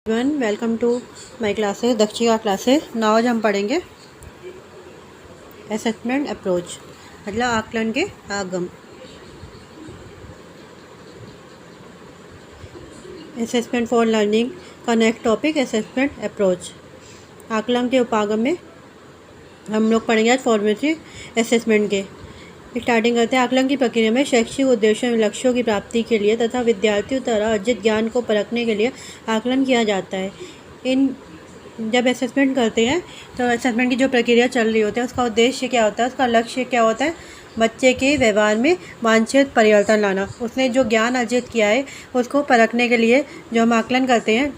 Everyone, welcome to my classes Dakshika classes. Now आज हम पढ़ेंगे असेसमेंट अप्रोच, मतलब आकलन के आगम। असेसमेंट फॉर लर्निंग का नेक्स्ट टॉपिक असेसमेंट अप्रोच। आकलन के उपागम में हम लोग पढ़ेंगे आज फॉर्मेटिव असेसमेंट के। स्टार्टिंग करते हैं। आकलन की प्रक्रिया में शैक्षिक उद्देश्यों में लक्ष्यों की प्राप्ति के लिए तथा विद्यार्थियों द्वारा अर्जित ज्ञान को परखने के लिए आकलन किया जाता है। जब असेसमेंट करते हैं तो असेसमेंट की जो प्रक्रिया चल रही होती है उसका उद्देश्य क्या होता है, उसका लक्ष्य क्या होता है? बच्चे के व्यवहार में वांछित परिवर्तन लाना। उसने जो ज्ञान अर्जित किया है उसको परखने के लिए जो हम आकलन करते हैं,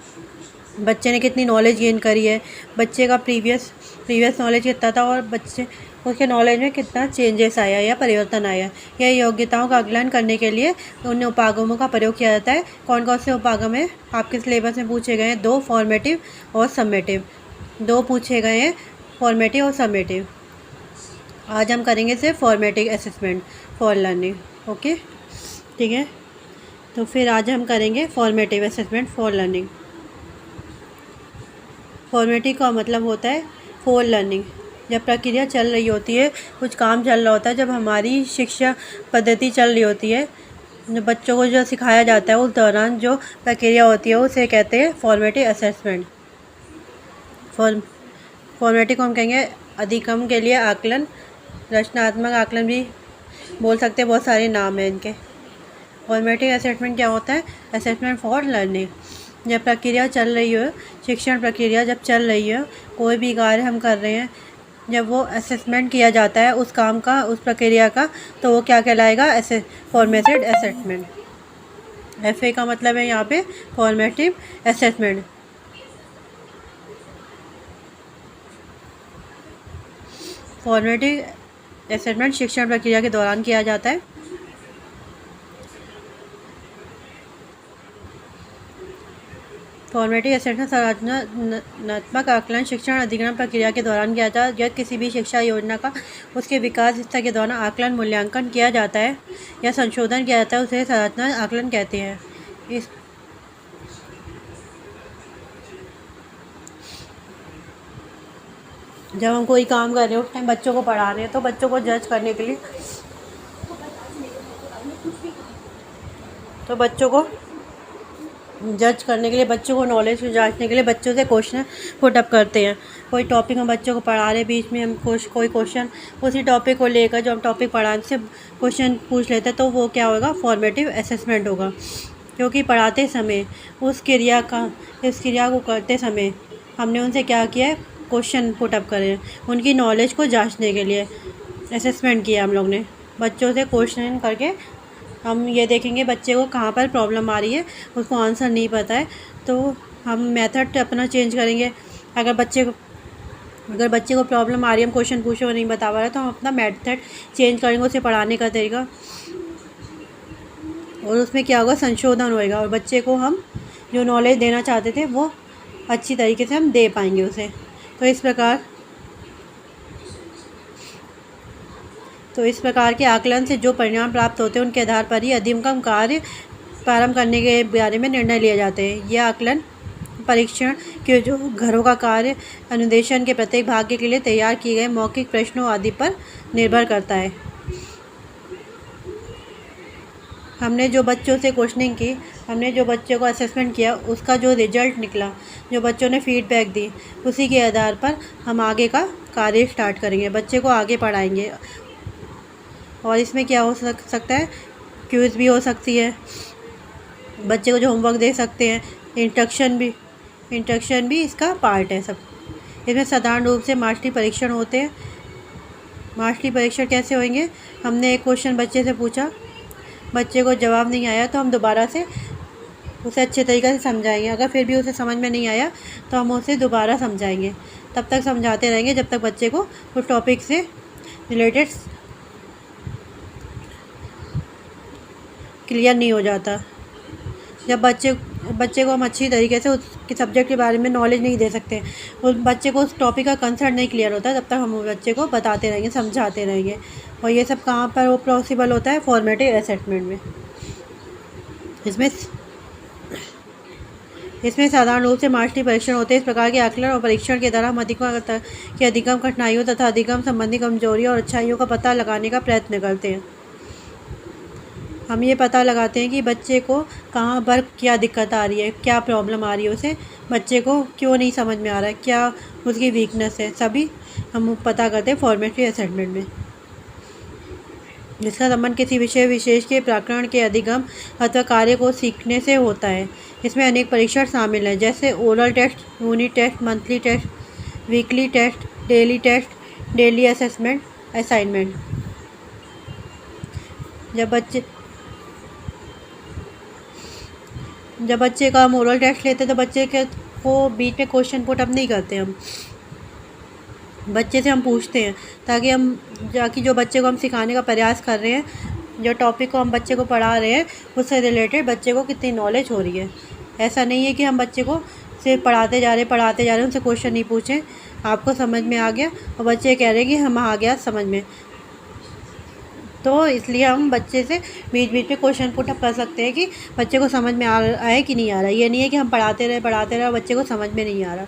बच्चे ने कितनी नॉलेज गेन करी है, बच्चे का प्रीवियस नॉलेज कितना था और बच्चे उसके नॉलेज में कितना चेंजेस आया या परिवर्तन आया। यह योग्यताओं का आकलन करने के लिए उन उपागमों का प्रयोग किया जाता है। कौन कौन से उपागम है आपके सिलेबस में पूछे गए हैं? 2 फॉर्मेटिव और समेटिव। 2 पूछे गए हैं, फॉर्मेटिव और समेटिव। आज हम करेंगे सिर्फ formative assessment for learning. Okay, ठीक है। तो फिर आज हम करेंगे formative assessment for learning. Formative का मतलब होता है फॉर लर्निंग। जब प्रक्रिया चल रही होती है, कुछ काम चल रहा होता है, जब हमारी शिक्षा पद्धति चल रही होती है, जो बच्चों को जो सिखाया जाता है उस दौरान जो प्रक्रिया होती है उसे कहते हैं फॉर्मेटिव असेसमेंट। फॉर्मेटिव को हम कहेंगे अधिगम के लिए आकलन, रचनात्मक आकलन भी बोल सकते हैं, बहुत सारे नाम हैं इनके। फॉर्मेटिव असेसमेंट क्या होता है? Assessment for learning. जब प्रक्रिया चल रही हो, शिक्षण प्रक्रिया जब चल रही है, कोई भी कार्य हम कर रहे हैं, जब वो असेसमेंट किया जाता है उस काम का, उस प्रक्रिया का, तो वो क्या कहलाएगा? Formative assessment. FA का मतलब है यहाँ पे फॉर्मेटिव असेसमेंट। फॉर्मेटिव असेसमेंट शिक्षण प्रक्रिया के दौरान किया जाता है। फॉर्मेटिव असेसमेंट संरचनात्मक आकलन शिक्षण अधिगम प्रक्रिया के दौरान किया जाता है। जब किसी भी शिक्षा योजना का उसके विकास स्तर के दौरान आकलन मूल्यांकन किया जाता है या संशोधन किया जाता है, उसे संरचना आकलन कहते हैं। इस जब हम कोई काम कर रहे हो उस टाइम बच्चों को पढ़ा रहे हैं, तो बच्चों को जज करने के लिए बच्चों को नॉलेज को जांचने के लिए बच्चों से क्वेश्चन पुट अप करते हैं। कोई टॉपिक हम बच्चों को पढ़ा रहे, बीच में हम कोई क्वेश्चन उसी टॉपिक को लेकर जो हम टॉपिक पढ़ाने से क्वेश्चन पूछ लेते हैं, तो वो क्या होगा? फॉर्मेटिव असेसमेंट होगा। क्योंकि पढ़ाते समय इस क्रिया को करते समय हमने उनसे क्या किया है? क्वेश्चन पुट अप करे, उनकी नॉलेज को जांचने के लिए असेसमेंट किया हम लोग ने। बच्चों से क्वेश्चन करके हम ये देखेंगे बच्चे को कहाँ पर प्रॉब्लम आ रही है, उसको आंसर नहीं पता है, तो हम मेथड अपना चेंज करेंगे। अगर बच्चे को प्रॉब्लम आ रही है, हम क्वेश्चन पूछे वो नहीं बता पा रहे, तो हम अपना मेथड चेंज करेंगे, उसे पढ़ाने का तरीका, और उसमें क्या होगा? संशोधन होएगा, और बच्चे को हम जो नॉलेज देना चाहते थे वो अच्छी तरीके से हम दे पाएंगे उसे। तो इस प्रकार के आकलन से जो परिणाम प्राप्त होते हैं उनके आधार पर ही अधिगम कार्य प्रारंभ करने के बारे में निर्णय लिए जाते हैं। यह आकलन परीक्षण के जो घरों का कार्य अनुदेशन के प्रत्येक भाग के लिए तैयार किए गए मौखिक प्रश्नों आदि पर निर्भर करता है। हमने जो बच्चों से क्वेश्चनिंग की, हमने जो बच्चों को असेसमेंट किया, उसका जो रिजल्ट निकला, जो बच्चों ने फीडबैक दी, उसी के आधार पर हम आगे का कार्य स्टार्ट करेंगे, बच्चे को आगे पढ़ाएंगे। और इसमें क्या हो सकता है? क्विज़ भी हो सकती है, बच्चे को जो होमवर्क दे सकते हैं, इंस्ट्रक्शन भी इसका पार्ट है सब। इसमें साधारण रूप से मास्टरी परीक्षण होते हैं। मास्टरी परीक्षण कैसे होंगे? हमने एक क्वेश्चन बच्चे से पूछा, बच्चे को जवाब नहीं आया तो हम दोबारा से उसे अच्छे तरीके से समझाएंगे। अगर फिर भी उसे समझ में नहीं आया तो हम उसे दोबारा समझाएंगे। तब तक समझाते रहेंगे जब तक बच्चे को उस टॉपिक से रिलेटेड क्लियर नहीं हो जाता। जब बच्चे को हम अच्छी तरीके से उसके सब्जेक्ट के बारे में नॉलेज नहीं दे सकते, उस बच्चे को उस टॉपिक का कंसेप्ट नहीं क्लियर होता, तब तक हम बच्चे को बताते रहेंगे, समझाते रहेंगे। और ये सब कहाँ पर वो पॉसिबल होता है? फॉर्मेटिव असेसमेंट में। इसमें इसमें साधारण रूप से मार्क्सली परीक्षण होते हैं। इस प्रकार के आकलन और परीक्षण के द्वारा हम अधिगम कठिनाइयों तथा अधिगम संबंधी कमजोरियों और अच्छाइयों का पता लगाने का प्रयत्न करते हैं। हम ये पता लगाते हैं कि बच्चे को कहाँ पर क्या दिक्कत आ रही है, क्या प्रॉब्लम आ रही है, उसे बच्चे को क्यों नहीं समझ में आ रहा है, क्या उसकी वीकनेस है, सभी हम पता करते हैं फॉर्मेटिव असेसमेंट में, जिसका संबंध किसी विषय विशेष के प्रकरण के अधिगम अथवा कार्य को सीखने से होता है। इसमें अनेक परीक्षण शामिल हैं, जैसे oral test, unit test, monthly test, weekly test, daily assessment, assignment. जब बच्चे का हम ओरल टेस्ट लेते हैं तो बच्चे को बीच में क्वेश्चन पुट अप नहीं करते, हम बच्चे से हम पूछते हैं ताकि जो बच्चे को हम सिखाने का प्रयास कर रहे हैं, जो टॉपिक को हम बच्चे को पढ़ा रहे हैं, उससे रिलेटेड बच्चे को कितनी नॉलेज हो रही है। ऐसा नहीं है कि हम बच्चे को सिर्फ पढ़ाते जा रहे हैं, उनसे क्वेश्चन नहीं पूछें, आपको समझ में आ गया और बच्चे कह रहे हैं कि हम आ गया समझ में, तो इसलिए हम बच्चे से बीच बीच में क्वेश्चन पुट अप कर सकते हैं कि बच्चे को समझ में आए कि नहीं आ रहा। ये नहीं है कि हम पढ़ाते रहे बच्चे को समझ में नहीं आ रहा।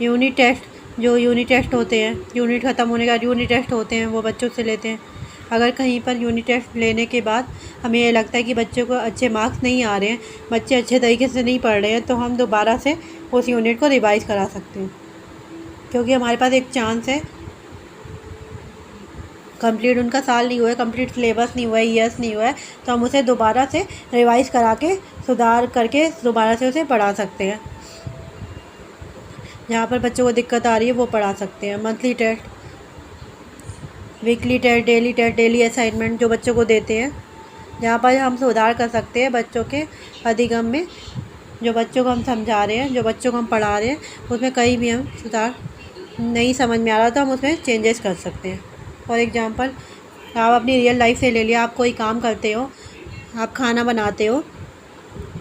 यूनिट टेस्ट होते हैं, यूनिट ख़त्म होने के बाद यूनिट टेस्ट होते हैं, वो बच्चों से लेते हैं। अगर कहीं पर यूनिट टेस्ट लेने के बाद हमें ये लगता है कि बच्चों को अच्छे मार्क्स नहीं आ रहे हैं, बच्चे अच्छे तरीके से नहीं पढ़ रहे हैं, तो हम दोबारा से उस यूनिट को रिवाइज़ करा सकते हैं, क्योंकि हमारे पास एक चांस है। कंप्लीट उनका साल नहीं हुआ है, कंप्लीट सिलेबस नहीं हुआ है, ईयर्स नहीं हुआ है, तो हम उसे दोबारा से रिवाइज़ करा के सुधार करके दोबारा से उसे पढ़ा सकते हैं। जहाँ पर बच्चों को दिक्कत आ रही है वो पढ़ा सकते हैं। Monthly test, weekly test, daily assignment जो बच्चों को देते हैं, जहाँ पर हम सुधार कर सकते हैं बच्चों के अधिगम में, जो बच्चों को हम समझा रहे हैं, जो बच्चों को हम पढ़ा रहे हैं, उसमें कहीं भी हम सुधार नहीं समझ में आ रहा तो हम उसमें चेंजेस कर सकते हैं। फॉर एग्ज़ाम्पल, आप अपनी रियल लाइफ से ले लिया, आप कोई काम करते हो, आप खाना बनाते हो,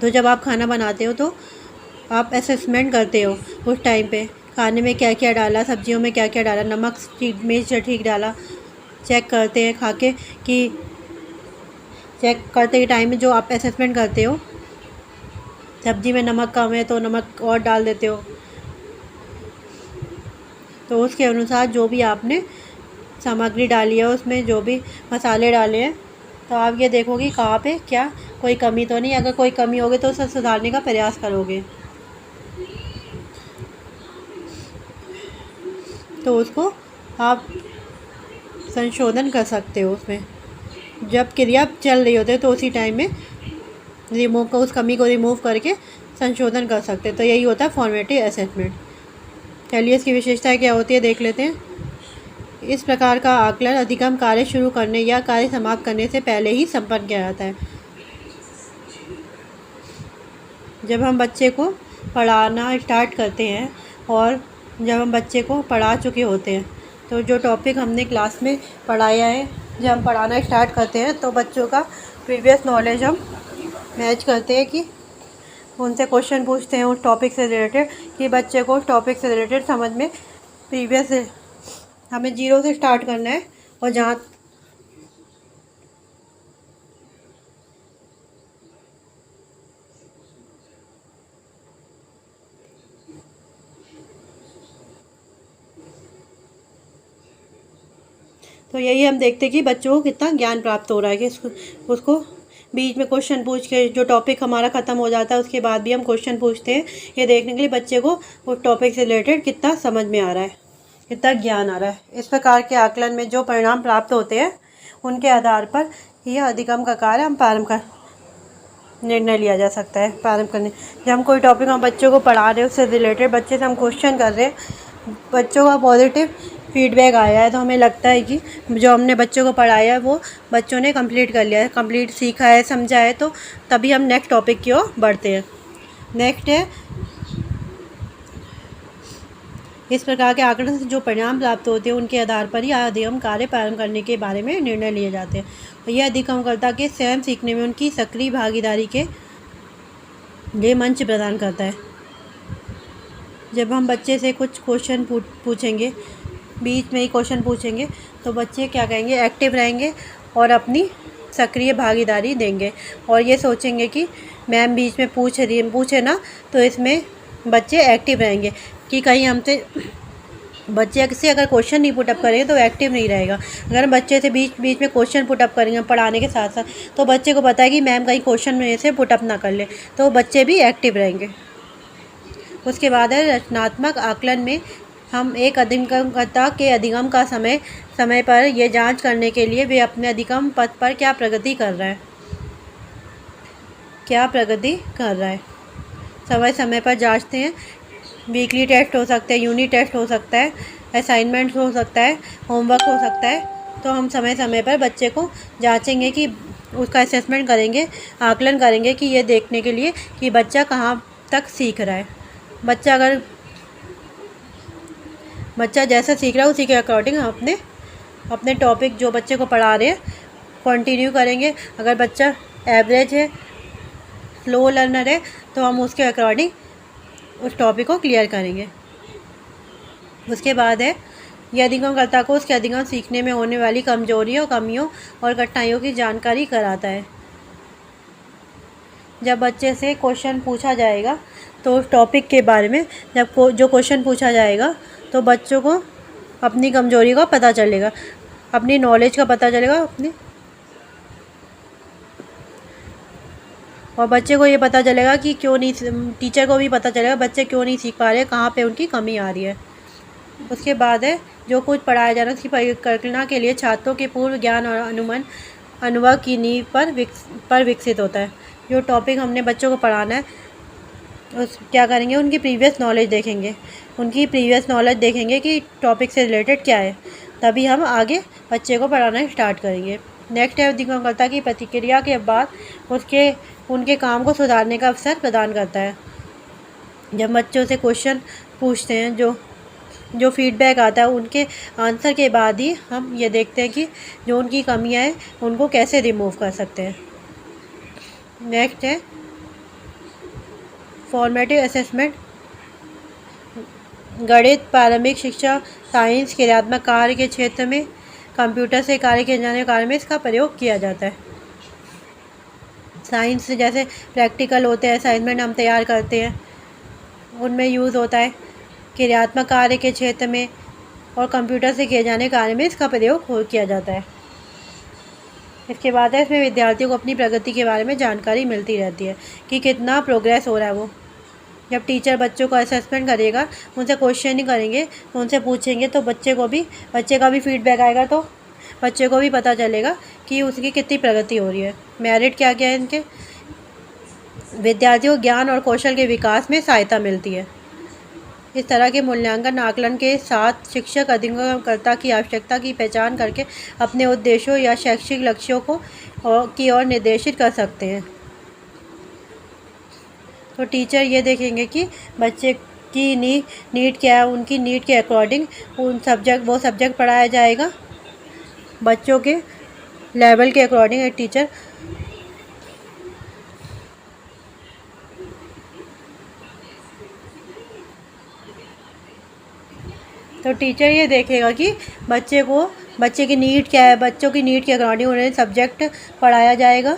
तो जब आप खाना बनाते हो तो आप असेसमेंट करते हो उस टाइम पे खाने में क्या क्या डाला, सब्जियों में क्या क्या डाला, नमक मिर्च ठीक डाला, चेक करते हैं खा के कि चेक करते के टाइम में जो आप असेसमेंट करते हो, सब्जी में नमक कम है तो नमक और डाल देते हो, तो उसके अनुसार जो भी आपने सामग्री डाली है, उसमें जो भी मसाले डाले हैं, तो आप ये देखोगे कहाँ पे क्या कोई कमी तो नहीं। अगर कोई कमी होगी तो उसे सुधारने का प्रयास करोगे, तो उसको आप संशोधन कर सकते हो। उसमें जब क्रिया चल रही होती है तो उसी टाइम में उस कमी को रिमूव करके संशोधन कर सकते हैं। तो यही होता है फॉर्मेटिव असेसमेंट। चलिए इसकी विशेषताएं क्या होती है देख लेते हैं। इस प्रकार का आकलन अधिगम कार्य शुरू करने या कार्य समाप्त करने से पहले ही संपन्न किया जाता है। जब हम बच्चे को पढ़ाना स्टार्ट करते हैं और जब हम बच्चे को पढ़ा चुके होते हैं, तो जो टॉपिक हमने क्लास में पढ़ाया है, जब हम पढ़ाना स्टार्ट करते हैं तो बच्चों का प्रीवियस नॉलेज हम मैच करते हैं कि उनसे क्वेश्चन पूछते हैं उस टॉपिक से रिलेटेड, कि बच्चे को उस टॉपिक से रिलेटेड समझ में प्रीवियस हमें 0 से स्टार्ट करना है। और जहाँ तो यही हम देखते हैं कि बच्चों को कितना ज्ञान प्राप्त हो रहा है, कि उसको बीच में क्वेश्चन पूछ के जो टॉपिक हमारा ख़त्म हो जाता है उसके बाद भी हम क्वेश्चन पूछते हैं, ये देखने के लिए बच्चे को उस टॉपिक से रिलेटेड कितना समझ में आ रहा है, कितना ज्ञान आ रहा है। इस प्रकार के आकलन में जो परिणाम प्राप्त होते हैं उनके आधार पर यह अधिगम का कार्य हम प्रारंभ कर निर्णय लिया जा सकता है। प्रारंभ करने जब हम कोई टॉपिक हम बच्चों को पढ़ा रहे हैं, उससे रिलेटेड बच्चे से हम क्वेश्चन कर रहे हैं, बच्चों का पॉजिटिव फीडबैक आया है, तो हमें लगता है कि जो हमने बच्चों को पढ़ाया है वो बच्चों ने कंप्लीट कर लिया है, कंप्लीट सीखा है, समझा है, तो तभी हम नेक्स्ट टॉपिक की ओर बढ़ते हैं। नेक्स्ट है, इस प्रकार के आकलन से जो परिणाम प्राप्त होते हैं उनके आधार पर ही अधिगम कार्य प्रारंभ करने के बारे में निर्णय लिए जाते हैं। और यह अधिगमकर्ता के स्वयं सीखने में उनकी सक्रिय भागीदारी के लिए मंच प्रदान करता है। जब हम बच्चे से कुछ क्वेश्चन पूछेंगे, बीच में ही क्वेश्चन पूछेंगे, तो बच्चे क्या कहेंगे, एक्टिव रहेंगे और अपनी सक्रिय भागीदारी देंगे और ये सोचेंगे कि मैम बीच में पूछे ना तो इसमें बच्चे एक्टिव रहेंगे। कि कहीं हमसे बच्चे से अगर क्वेश्चन नहीं पुटअप करेंगे तो एक्टिव नहीं रहेगा। अगर बच्चे से बीच बीच में क्वेश्चन पुटअप करेंगे पढ़ाने के साथ साथ, तो बच्चे को पता है कि मैम कहीं क्वेश्चन में से पुटअप ना कर ले, तो बच्चे भी एक्टिव रहेंगे। उसके बाद है रचनात्मक आकलन में हम एक अधिगमकर्ता के अधिगम का समय पर यह जांच करने के लिए वे अपने अधिगम पथ पर क्या प्रगति कर रहा है समय पर जांचते हैं। वीकली टेस्ट हो सकते हैं, यूनिट टेस्ट हो सकता है, असाइनमेंट हो सकता है, होमवर्क हो सकता है। तो हम समय समय पर बच्चे को जांचेंगे कि उसका असेसमेंट करेंगे, आकलन करेंगे कि ये देखने के लिए कि बच्चा कहाँ तक सीख रहा है। बच्चा जैसा सीख रहा है उसी के अकॉर्डिंग हम अपने टॉपिक जो बच्चे को पढ़ा रहे हैं कंटिन्यू करेंगे। अगर बच्चा एवरेज है, स्लो लर्नर है, तो हम उसके अकॉर्डिंग उस टॉपिक को क्लियर करेंगे। उसके बाद है यह अधिगमकर्ता को उसके अधिगम सीखने में होने वाली कमजोरियों, कमियों और कठिनाइयों की जानकारी कराता है। जब बच्चे से क्वेश्चन पूछा जाएगा तो उस टॉपिक के बारे में जो क्वेश्चन पूछा जाएगा तो बच्चों को अपनी कमजोरी का पता चलेगा, अपनी नॉलेज का पता चलेगा और बच्चे को ये पता चलेगा कि क्यों नहीं, टीचर को भी पता चलेगा बच्चे क्यों नहीं सीख पा रहे, कहाँ पे उनकी कमी आ रही है। उसके बाद है जो कुछ पढ़ाया जा रहा है उसकी परिकल्पना के लिए छात्रों के पूर्व ज्ञान और अनुभव की नींव पर विकसित होता है। जो टॉपिक हमने बच्चों को पढ़ाना है क्या करेंगे, उनकी प्रीवियस नॉलेज देखेंगे कि टॉपिक से रिलेटेड क्या है, तभी हम आगे बच्चे को पढ़ाना स्टार्ट करेंगे। नेक्स्ट है अधिगमकर्ता की प्रतिक्रिया के बाद उनके काम को सुधारने का अवसर प्रदान करता है। जब बच्चों से क्वेश्चन पूछते हैं, जो फीडबैक आता है उनके आंसर के बाद ही हम ये देखते हैं कि जो उनकी कमियां हैं उनको कैसे रिमूव कर सकते हैं। नेक्स्ट है फॉर्मेटिव असेसमेंट। गणित, प्रारंभिक शिक्षा, साइंस, क्रियात्मक कार्य के क्षेत्र में, कंप्यूटर से कार्य किए जाने कार्य में इसका प्रयोग किया जाता है। साइंस से जैसे प्रैक्टिकल होते हैं, असाइनमेंट हम तैयार करते हैं, उनमें यूज़ होता है। क्रियात्मक कार्य के क्षेत्र में और कंप्यूटर से किए जाने कार्य में इसका प्रयोग किया जाता है। इसके बाद है इसमें विद्यार्थियों को अपनी प्रगति के बारे में जानकारी मिलती रहती है कि कितना प्रोग्रेस हो रहा है वो। जब टीचर बच्चों का असेसमेंट करेगा, उनसे क्वेश्चन ही करेंगे, उनसे पूछेंगे तो बच्चे का भी फीडबैक आएगा, तो बच्चे को भी पता चलेगा कि उसकी कितनी प्रगति हो रही है। मेरिट क्या क्या है इनके, विद्यार्थियों को ज्ञान और कौशल के विकास में सहायता मिलती है। इस तरह के मूल्यांकन आकलन के साथ शिक्षक अधिगमकर्ता की आवश्यकता की पहचान करके अपने उद्देश्यों या शैक्षिक लक्ष्यों की ओर निर्देशित कर सकते हैं। तो टीचर ये देखेंगे कि बच्चे की नीड क्या है, उनकी नीड के अकॉर्डिंग वो सब्जेक्ट पढ़ाया जाएगा। बच्चों के लेवल के अकॉर्डिंग एक टीचर ये देखेगा कि बच्चे की नीड क्या है, बच्चों की नीड के अकॉर्डिंग उन्हें सब्जेक्ट पढ़ाया जाएगा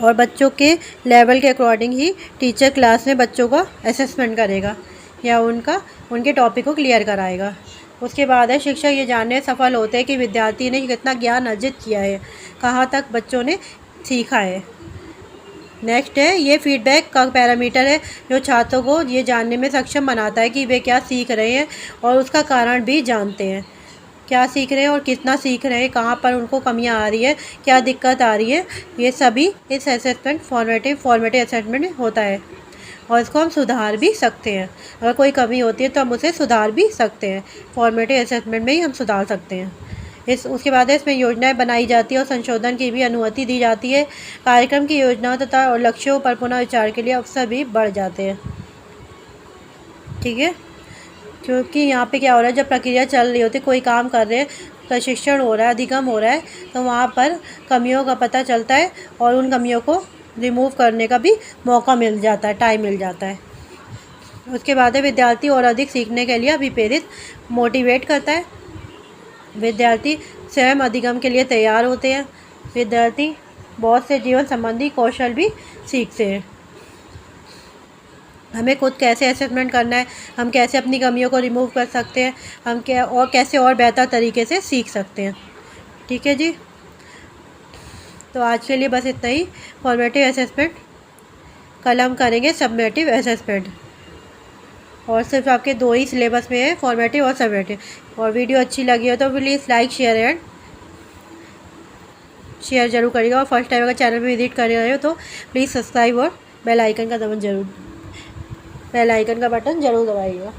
और बच्चों के लेवल के अकॉर्डिंग ही टीचर क्लास में बच्चों का असेसमेंट करेगा या उनके टॉपिक को क्लियर कराएगा। उसके बाद है शिक्षक ये जानने सफल होते हैं कि विद्यार्थी ने कितना ज्ञान अर्जित किया है, कहाँ तक बच्चों ने सीखा है। नेक्स्ट है ये फीडबैक का पैरामीटर है जो छात्रों को ये जानने में सक्षम बनाता है कि वे क्या सीख रहे हैं और उसका कारण भी जानते हैं, क्या सीख रहे हैं और कितना सीख रहे हैं, कहाँ पर उनको कमियां आ रही है, क्या दिक्कत आ रही है। ये सभी इस असेसमेंट फॉर्मेटिव असेसमेंट में होता है और इसको हम सुधार भी सकते हैं। अगर कोई कमी होती है तो हम उसे सुधार भी सकते हैं, फॉर्मेटिव असेसमेंट में ही हम सुधार सकते हैं। उसके बाद इसमें योजनाएं बनाई जाती है और संशोधन की भी अनुमति दी जाती है। कार्यक्रम की योजनाओं तथा और लक्ष्यों पर पुनः विचार के लिए अवसर भी बढ़ जाते हैं। ठीक है, क्योंकि यहाँ पे क्या हो रहा है, जब प्रक्रिया चल रही होती है, कोई काम कर रहे हैं, प्रशिक्षण हो रहा है, अधिगम हो रहा है, तो वहाँ पर कमियों का पता चलता है और उन कमियों को रिमूव करने का भी मौका मिल जाता है, टाइम मिल जाता है। उसके बाद विद्यार्थी और अधिक सीखने के लिए अभिप्रेरित मोटिवेट करता है। विद्यार्थी स्वयं अधिगम के लिए तैयार होते हैं। विद्यार्थी बहुत से जीवन संबंधी कौशल भी सीखते हैं। हमें खुद कैसे असेसमेंट करना है, हम कैसे अपनी कमियों को रिमूव कर सकते हैं, हम क्या और कैसे और बेहतर तरीके से सीख सकते हैं। ठीक है जी, तो आज के लिए बस इतना ही फॉर्मेटिव असेसमेंट। कल हम करेंगे सबमेटिव असेसमेंट, और सिर्फ आपके 2 ही सिलेबस में है, फॉर्मेटिव और सबमेटिव। और वीडियो अच्छी लगी हो तो प्लीज़ लाइक शेयर ज़रूर करिएगा। और फर्स्ट टाइम अगर चैनल पे विजिट कर रहे हो तो प्लीज़ सब्सक्राइब और बेल आइकन का बटन ज़रूर दबाइएगा।